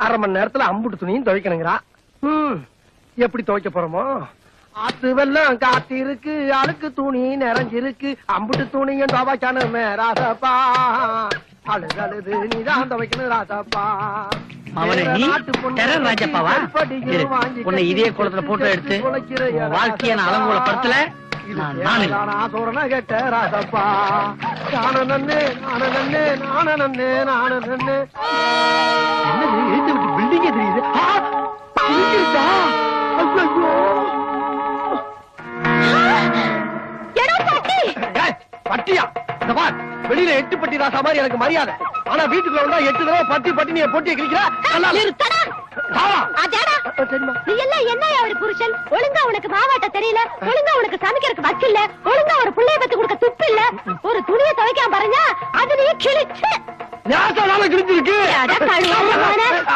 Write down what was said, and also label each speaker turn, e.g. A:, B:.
A: அரை மணி நேரத்துல அம்புட்டு துணியும் துவைக்கணுங்கிறா. எப்படி துவைக்க போறோமோ? ஆத்து வெள்ளம் காத்து இருக்கு, அழுக்கு துணி நிறைஞ்சிருக்கு, அம்புட்டு துணியும் துவைக்கணுமே ராசப்பா. அழுது நீதான் துவைக்கணும் ராசப்பா.
B: அவனை நீ டெரர் ராஜப்பாவா? உன்னை இதே குளத்துல போட்டோ எடுத்து வாழ்க்கைய நான் அலங்கோல படத்துல
A: கேட்ட ராசப்பா. நான நன்னு நான நன்னு நான நன்னு நான நன்னு. என்னது எழுத்து விட்டு பில்டிங்கே தெரியுது. பட்டியா? இந்த பார், வெளியில 8 பட்டி ராசா மாதிரி எனக்கு மரியாதை. ஆனா வீட்டுக்குள்ள வந்தா 8 தடவை பட்டி பட்டி நீ போட்டியை கிழிக்கிற.
C: நீ எல்லாம் என்ன ஒரு புருஷன்? ஒழுங்கா உனக்கு மாவாட்ட தெரியல, ஒழுங்கா உனக்கு சமைக்கிறதுக்கு வக்கில்ல, ஒழுங்கா ஒரு புள்ளைய பத்தி கொடுக்க துப்பு இல்ல, ஒரு துணியை துவைக்காம பாருங்க அது நீ கிழிச்சு
A: கிழிஞ்சிருக்கு.